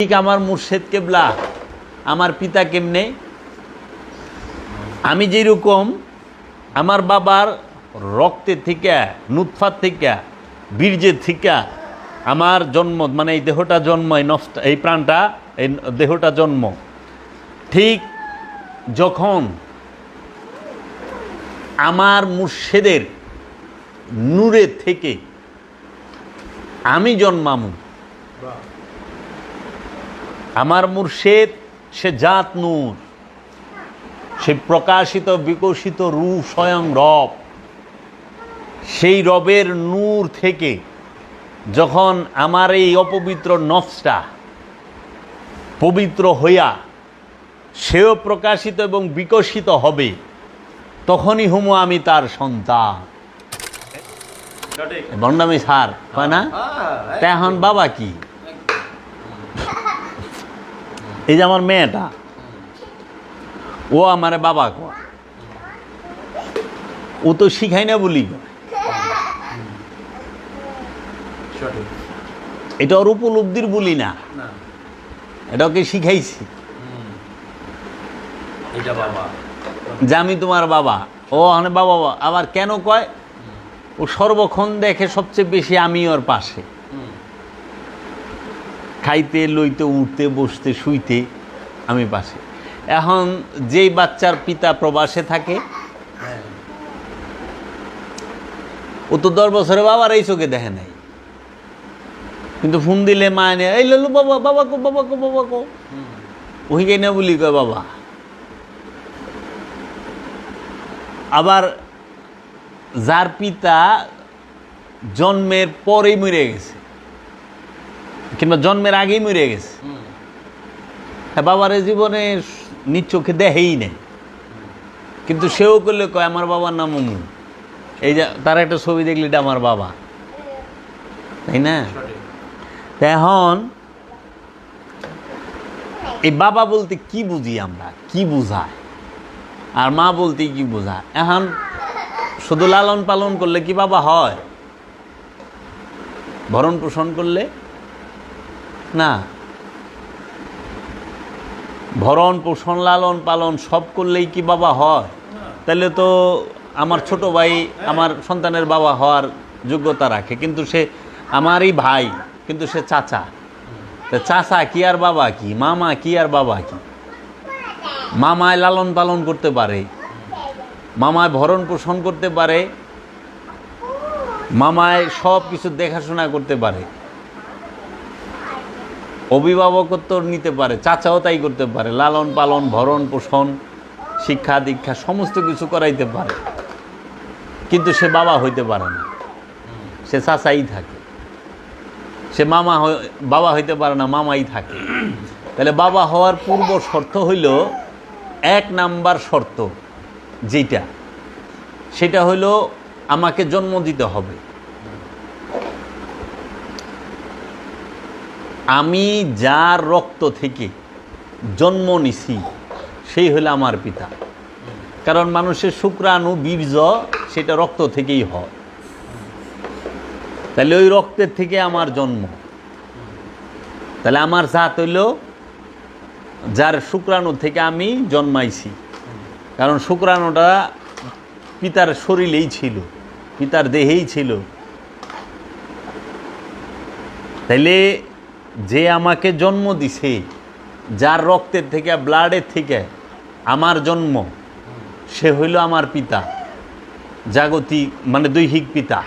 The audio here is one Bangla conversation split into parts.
ঠিক আমার মুর্শেদ কেবলা আমার পিতা কেমনে, আমি যেরকম আমার বাবার রক্তের থেকে, নুতফার থেকে, বীর্যের থেকে আমার জন্ম, মানে এই দেহটা জন্ম, এই প্রাণটা, এই দেহটা জন্ম, ঠিক যখন আমার মুর্শেদের নূরের থেকে আমি জন্মামু। আমার মুর্শেদ সে জাত নূর, সে প্রকাশিত বিকশিত রূপ, স্বয়ং রব। সেই রবের নূর থেকে যখন আমার এই অপবিত্র নফসটা পবিত্র হইয়া সেও প্রকাশিত এবং বিকশিত হবে, তখনই হুমু আমি তার সন্তান। বন্ডামি সার হয় না? তা এখন বাবা কি? এই যে আমার মেয়েটা, ও আমার বাবা কয়, ও তো শিখাই না বলি, এটা ওর উপলব্ধির বলি না, এটা ওকে শিখাইছি যে আমি তোমার বাবা। ও মানে বাবা আবার কেন কয়? ও সর্বক্ষণ দেখে সবচেয়ে বেশি আমি ওর পাশে, খাইতে লইতে উঠতে বসতে শুইতে আমি পাশে। এখন যেই বাচ্চার পিতা প্রবাসে থাকে, ও তো 10 বছরে বাবার এই চোখে দেখে নাই, কিন্তু ফোন দিলে মায় নেই, এই ললু বাবা, বাবা কো, বাবা কো, বাবা কো, ওই কে না বলি কয় বাবা। আবার যার পিতা জন্মের পরেই মরে গেছে কিংবা জন্মের আগেই মরে গেছে, হ্যাঁ, বাবার জীবনে নিজ চোখে দেখেই নেই, কিন্তু সেও করলে কয় আমার বাবার নাম অমু। এই যে তার একটা ছবি দেখলি, এটা আমার বাবা, তাই না? এখন এই বাবা বলতে কি বুঝি আমরা, কি বুঝায়, আর মা বলতে কি বোঝায়? এখন শুধু লালন পালন করলে কি বাবা হয়? ভরণ পোষণ করলে না। ভরণ পোষণ লালন পালন সব করলেই কি বাবা হয়? তাহলে তো আমার ছোট ভাই আমার সন্তানের বাবা হওয়ার যোগ্যতা রাখে, কিন্তু সে আমারই ভাই, কিন্তু সে চাচা। চাচা কি আর বাবা কি? মামা কি আর বাবা কি? মামায় লালন পালন করতে পারে, মামায় ভরণ পোষণ করতে পারে, মামায় সব কিছু দেখাশোনা করতে পারে, অভিভাবকত্ব নিতে পারে, চাচাও তাই করতে পারে, লালন পালন ভরণ পোষণ শিক্ষা দীক্ষা সমস্ত কিছু করাইতে পারে, কিন্তু সে বাবা হইতে পারে না, সে চাচাই থাকে। সে বাবা হইতে পারে না, মামাই থাকে। তাহলে বাবা হওয়ার পূর্ব শর্ত হইল, 1 নাম্বার শর্ত যেটা, সেটা হইল আমাকে জন্ম দিতে হবে। আমি যার রক্ত থেকে জন্ম নিছি সেই হলো আমার পিতা। কারণ মানুষের শুক্রাণু বীর্য সেটা রক্ত থেকেই হয়, তাহলে ওই রক্তের থেকে আমার জন্ম। তাহলে আমার জাত হইল যার শুক্রাণু থেকে আমি জন্মাইছি, কারণ শুক্রাণুটা পিতার শরীরেই ছিল, পিতার দেহেই ছিল। তাইলে যে আমাকে জন্ম দিছে, যার রক্তের থেকে ব্লাডের থেকে আমার জন্ম, সে হইল আমার পিতা, জাগতিক মানে দৈহিক পিতা।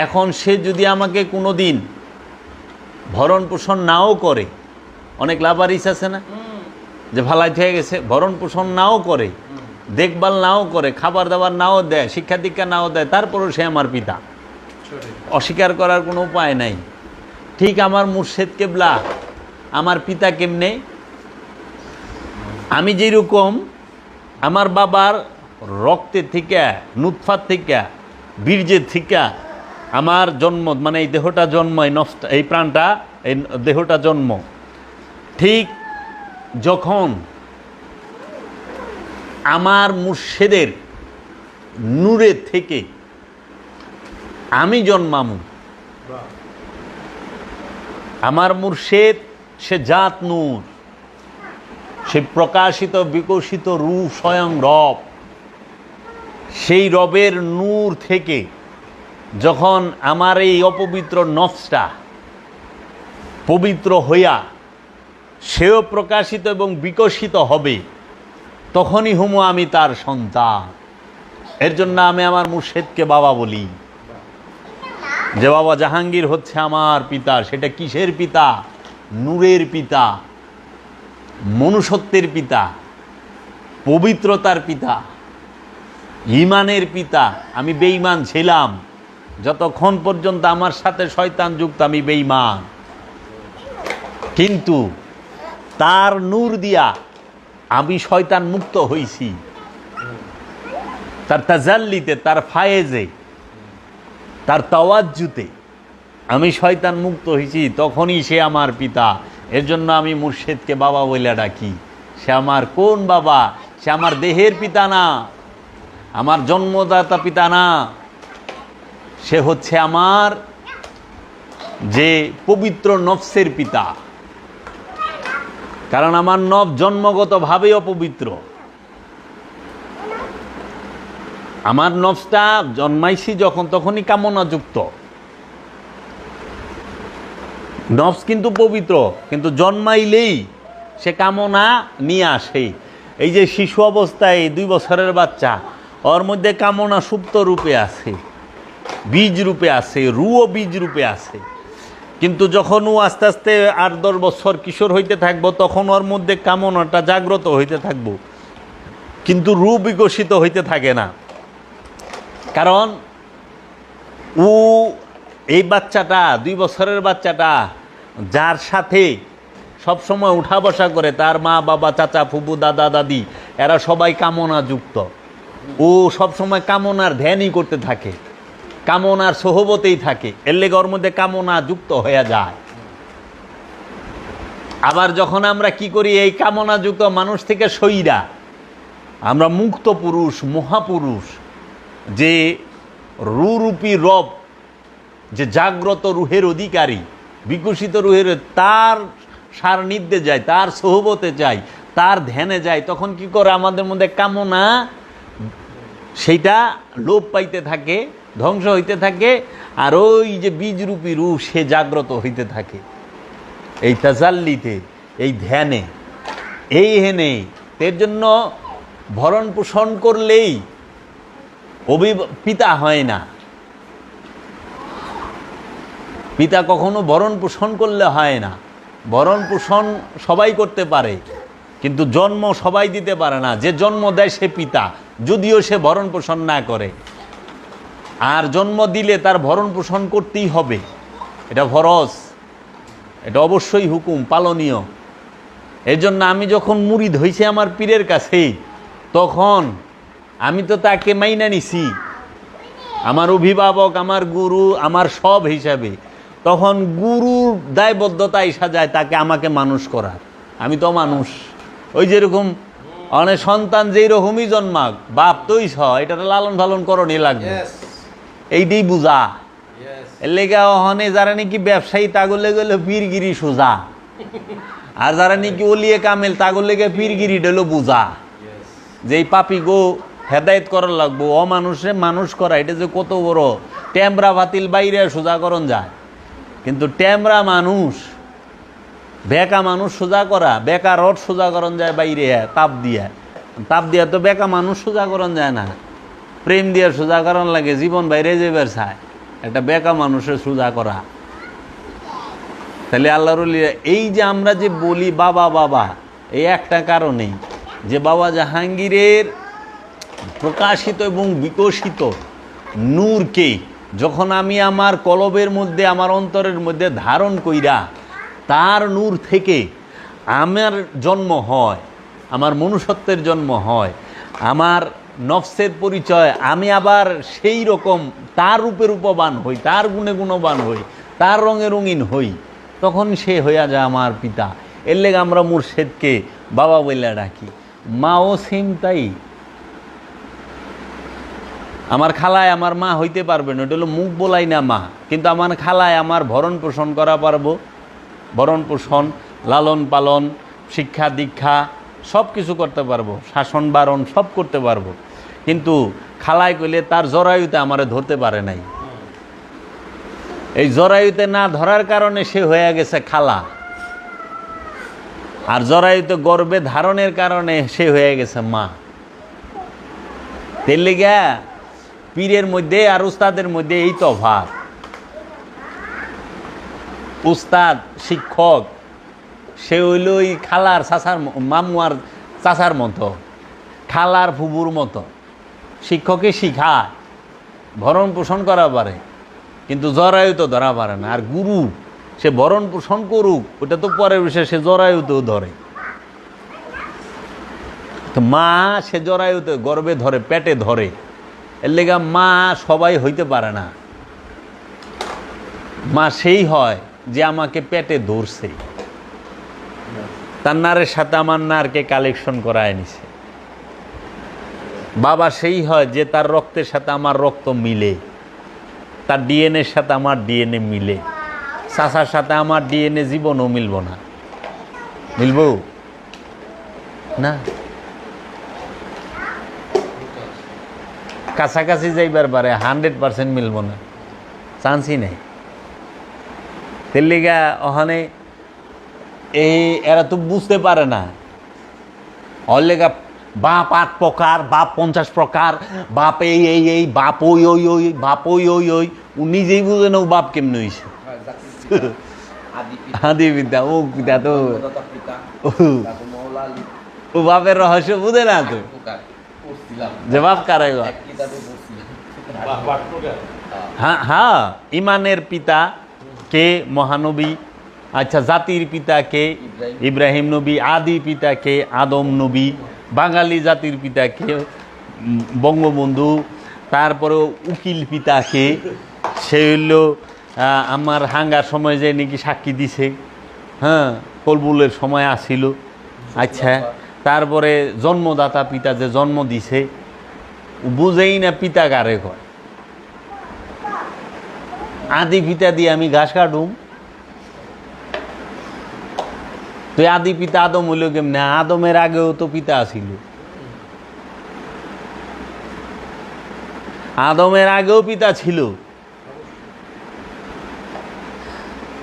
এখন সে যদি আমাকে কোনো দিন ভরণ পোষণ নাও করে, অনেক লাভারিস আছে না যে ভালাই হয়ে গেছে, ভরণ পোষণ নাও করে, দেখভাল নাও করে, খাবার দাবার নাও দেয়, শিক্ষা দীক্ষা নাও দেয়, তারপরেও সে আমার পিতা, অস্বীকার করার কোনো উপায় নাই। ঠিক আমার মুর্শেদ কেবলা আমার পিতা কেমনে, আমি যেরকম আমার বাবার রক্তের থেকে, নুতফার থেকে, বীর্যের থেকে আমার জন্ম, মানে এই দেহটা জন্ম, এই প্রাণটা, এই দেহটা জন্ম, ঠিক যখন আমার মুর্শেদের নূরের থেকে আমি জন্মামু। আমার মুর্শেদ সে জাত নূর, সে প্রকাশিত বিকশিত রূপ স্বয়ং রব। সেই রবের নূর থেকে যখন আমার এই অপবিত্র নফসটা পবিত্র হইয়া সেও প্রকাশিত এবং বিকশিত হবে, তখনই হুমো আমি তার সন্তান। এর জন্য আমি আমার মুর্শেদকে বাবা বলি, যে বাবা জাহাঙ্গীর হচ্ছে আমার পিতা। সেটা কিসের পিতা? নূরের পিতা, মনুষ্যত্বের পিতা, পবিত্রতার পিতা, ঈমানের পিতা। আমি বেঈমান ছিলাম যতক্ষণ পর্যন্ত আমার সাথে শয়তান যুক্ত, আমি বেঈমান। কিন্তু তার নূর দিয়া আমি শয়তান মুক্ত হইছি, তার তাজাল্লিতে, তার ফায়েজে, তার তাওয়াজ্জুতে আমি শয়তান মুক্ত হয়েছি, তখনই সে আমার পিতা। এর জন্য আমি মুর্শেদকে বাবা বলে ডাকি। সে আমার কোন বাবা? সে আমার দেহের পিতা না, আমার জন্মদাতা পিতা না, সে হচ্ছে আমার যে পবিত্র নফসের পিতা। কারণ আমার নফস জন্মগতভাবেই অপবিত্র। আমার নফসটা জন্মাইছি যখন, তখনই কামনাযুক্ত। নফস কিন্তু পবিত্র, কিন্তু জন্মাইলেই সে কামনা নিয়ে আসে। এই যে শিশু অবস্থায় 2 বছরের বাচ্চা, ওর মধ্যে কামনা সুপ্ত রূপে আছে, বীজ রূপে আছে, রুও বীজ রূপে আছে। কিন্তু যখন ও আস্তে আস্তে 8-10 বছর কিশোর হইতে থাকবো, তখন ওর মধ্যে কামনাটা জাগ্রত হইতে থাকবো, কিন্তু রূপ বিকশিত হইতে থাকে না। কারণ ও এই বাচ্চাটা, 2 বছরের বাচ্চাটা, যার সাথে সবসময় উঠা বসা করে, তার মা বাবা, চাচা ফুফু, দাদা দাদি, এরা সবাই কামনা যুক্ত। ও সবসময় কামনার ধ্যানই করতে থাকে, কামনার সোহবতেই থাকে। এর লেগে ওর মধ্যে কামনা যুক্ত হয়ে যায়। আবার যখন আমরা কি করি, এই কামনা যুক্ত মানুষ থেকে সইরা আমরা মুক্ত পুরুষ, মহাপুরুষ, যে রূপী রব, যে জাগ্রত রুহের অধিকারী, বিকশিত রুহের, তার সান্নিধ্যে যায়, তার সোহবতে যাই, তার ধ্যানে যায়, তখন কি করে আমাদের মধ্যে কামনা সেইটা লোপ পাইতে থাকে, ধ্বংস হইতে থাকে। আর ওই যে বীজরূপী রূপ, সে জাগ্রত হইতে থাকে এই তাজাল্লিতে, এই ধ্যানে, এই হেনে। এর জন্য ভরণ পোষণ করলেই পিতা হয় না। পিতা কখনো ভরণ পোষণ করলে হয় না। ভরণ পোষণ সবাই করতে পারে, কিন্তু জন্ম সবাই দিতে পারে না। যে জন্ম দেয় সে পিতা, যদিও সে ভরণ পোষণ না করে। আর জন্ম দিলে তার ভরণ পোষণ করতেই হবে, এটা ফরজ, এটা অবশ্যই হুকুম পালনীয়। এর জন্য আমি যখন মুরিদ হয়েছি আমার পীরের কাছে, তখন আমি তো তাকে মাইনা নিছি আমার অভিভাবক, আমার গুরু, আমার সব হিসাবে। তখন গুরুর দায়বদ্ধতা এসে যায় তাকে, আমাকে মানুষ করার। আমি তো মানুষ, ওই যেরকম অনেক সন্তান যেই রকমই জন্মাক, বাপ তোই এটা লালন পালন করণই লাগবে, এইটাই বুঝা। এর লেগে ওখানে যারা নাকি ব্যবসায়ী, তাগুলো গেলো পীরগিরি সোজা, আর যারা নাকি অলিয়ে কামেল, তাগুলো লেগে পীরগিরি ডেলো বুঝা। যেই পাপি গো হেদায়েত করার লাগবো, অমানুষে মানুষ করা, এটা যে কত বড়। ট্যামরা বাতিল বাইরে সোজাকরণ যায়, কিন্তু ট্যামরা মানুষ, বেকা মানুষ সোজা করা, বেকা রড সোজাকরণ যায় বাইরে তাপ দিয়া তো বেকা মানুষ সোজাকরণ যায় না। প্রেম দিয়ে সোজাকরণ লাগে, জীবন বাইরে যাবার চায়, একটা বেকা মানুষের সোজা করা। তাহলে আল্লাহর এই যে আমরা যে বলি বাবা বাবা, এই একটা কারণেই, যে বাবা জাহাঙ্গীরের প্রকাশিত এবং বিকশিত নূরকে যখন আমি আমার কলবের মধ্যে, আমার অন্তরের মধ্যে ধারণ কইরা, তার নূর থেকে আমার জন্ম হয়, আমার মনুষ্যত্বের জন্ম হয়, আমার নফসের পরিচয়, আমি আবার সেই রকম তার রূপে রূপবান হই, তার গুণে গুণবান হই, তার রঙে রঙিন হই, তখন সে হইয়া যায় আমার পিতা। এর লেগে আমরা মুর্শেদকে বাবা বলে ডাকি। মাও সেম তাই। আমার খালায় আমার মা হইতে পারবে না, ওটা হলো মুখ বলাই না মা, কিন্তু আমার খালায় আমার ভরণ পোষণ করা পারবো, ভরণ পোষণ লালন পালন, শিক্ষা দীক্ষা সব কিছু করতে পারবো, শাসন বারণ সব করতে পারবো, কিন্তু খালায় কইলে তার জরায়ুতে আমারে ধরতে পারে নাই। এই জরায়ুতে না ধরার কারণে সে হয়ে গেছে খালা, আর জরায়ুতে গর্ভে ধারণের কারণে সে হয়ে গেছে মা। তেল লিগা পীরের মধ্যে আর উস্তাদের মধ্যে এই তফাৎ। উস্তাদ শিক্ষক সে হইল ওই খালার চাচার, মামু আর চাচার মতো, খালার ফুবুর মতো। শিক্ষকে শিখায়, ভরণ পোষণ করা পারে, কিন্তু জরায়ু তো ধরা পারে না। আর গুরু সে ভরণ পোষণ করুক, ওটা তো পরের বিষয়, সে জরায়ুতেও ধরে। তো মা সে জরায়ুতে গর্ভে ধরে, পেটে ধরে, এর লেগা মা সবাই হইতে পারে না। মা সেই হয় যে আমাকে পেটে ধরছে, তার নারের সাথে আমার নারকে কালেকশন করায় নিছে। বাবা সেই হয় যে তার রক্তের সাথে আমার রক্ত মিলে, তার ডিএনএর সাথে আমার ডিএনএ মিলে। চাচার সাথে আমার ডিএনএ জীবনও মিলব না, মিলব না। কাছাকাছি যাইবার পারে, 100% মিলব না, চান্সই নেই। তেলিগা ওখানে এই এরা তো বুঝতে পারে না। অলেগা বাপ 8 প্রকার, বাপ 50 প্রকার, বাপ এই এই এই, বাপ ওই ওই ওই, বাপ ওই ওই ওই। ও নিজেই বুঝে না ও বাপ কেমনে হয়েছে। আদি পিতা, ও পিতা তো ও বাপের রহস্য বুঝে না তো, যে বাপ কারাই। হ্যাঁ হ্যাঁ, ইমানের পিতা কে? মহানবী। আচ্ছা, জাতির পিতা কে? ইব্রাহিম নবী। আদি পিতা কে? আদম নবী। বাঙালি জাতির পিতা কে? বঙ্গবন্ধু। তারপরে উকিল পিতা কে? সে হইল আমার হাঙ্গার সময় যে নাকি সাক্ষী দিছে, হ্যাঁ, কলবুলের সময় আসিল। আচ্ছা, তারপরে জন্মদাতা পিতা যে জন্ম দিছে, বুঝেই না পিতা কারে কয়। আদি পিতা দিয়ে আমি ঘাস কাটুম? তুই আদি পিতা আদম হইল কেমনে? আদমের আগেও তো পিতা ছিল, আদমের আগেও পিতা ছিল।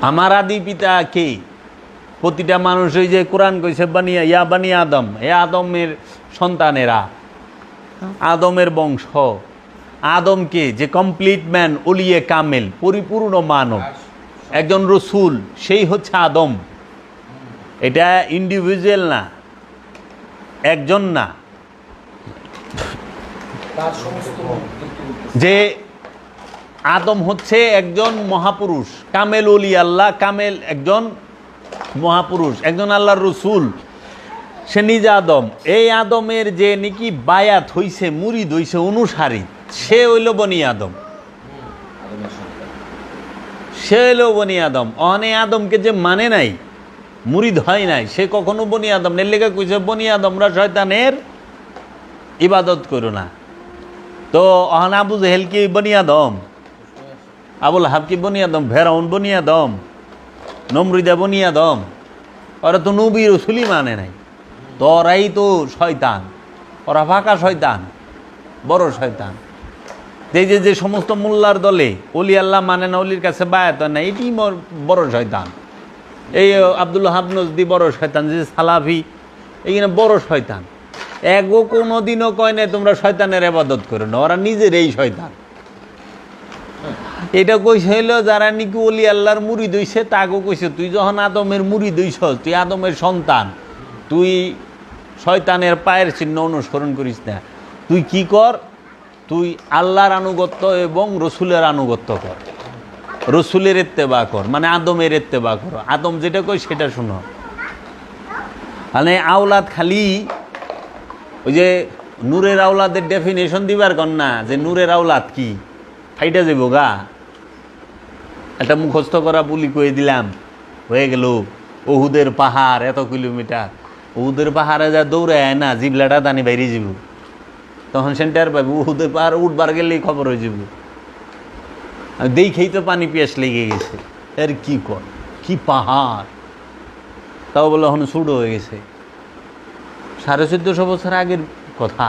আমার আদি পিতা কে? প্রতিটা মানুষ ওই যে কোরআন কইছে বানিয়া ইয়া বানি আদম, এ আদমের সন্তানেরা, আদমের বংশ। আদমকে যে কমপ্লিট ম্যান, ওলিয়ে কামেল, পরিপূর্ণ মানব, একজন রসুল, সেই হচ্ছে আদম। এটা ইন্ডিভিজুয়াল না, একজন না, যে আদম হচ্ছে একজন মহাপুরুষ, কামেল ওলি আল্লাহ, কামেল একজন মহাপুরুষ, একজন আল্লাহর রসুল, সে নিজে আদম। এই আদমের যে নাকি বায়াত হইছে, মুরিদ হইছে, অনুসারী, সে হইল বনি আদম, সে হইল বনি আদম। অনে আদমকে যে মানে নাই, মুরিদ হয় নাই, সে কখনো বনি আদম নেই। লেগে কইছে বনি আদমরা শয়তানের ইবাদত করো না। তো অহন আবু জেহেল কি বনি আদম? আবুল হাব কি বনি আদম? ফেরাউন বনি আদম? নমরুদা বনি আদম? ওরা তো নবী রসুলই মানে নাই। তো ওরাই তো শয়তান, ওরা ফাঁকা শয়তান, বড় শয়তান। এই যে যে সমস্ত মোল্লার দলে অলি আল্লাহ মানে না, অলির কাছে বায়াত না, এটি বড় শয়তান। এই আব্দুল হাব নজদি বড় শয়তান, যে সালাফি, এইখানে বড় শয়তান। এগো কোনো দিনও কয় না তোমরা শয়তানের ইবাদত করো না, ওরা নিজেরাই শয়তান। এটা কইছে হইল যারা নাকি অলি আল্লাহর মুরিদ হইছে, তাকেও কইছে তুই যখন আদমের মুরিদ হইছ, তুই আদমের সন্তান, তুই শয়তানের পায়ের চিহ্ন অনুসরণ করিস না। তুই কি কর? তুই আল্লাহর আনুগত্য এবং রসুলের আনুগত্য কর, রসুলের ইত্তেবা কর, মানে আদমের ইত্তেবা কর। আদম যেটা কই সেটা শুনো। মানে আওলাদ খালি ওই যে নূরের আওলাদের ডেফিনেশন দিবার কর না, যে নূরের আওলাদ কি, ফাইটা যাবো গা। একটা মুখস্থ করা বুলি কয়ে দিলাম, হয়ে গেল। ওহুদের পাহাড় এত কিলোমিটার, ওহুদের পাহাড়ে যা দৌড়ায় না, জিবলাটা দানি বাইরে যাব, তখন সেন্টার পাবো। ওহুদের পাহাড় উঠবার গেলেই খবর হয়ে যাব। দেখেই তো পানি পিয়াস লেগে গেছে। এর কি কর, কি পাহাড়! তাও বলে এখন ছুটো হয়ে গেছে। 1450 বছর আগের কথা।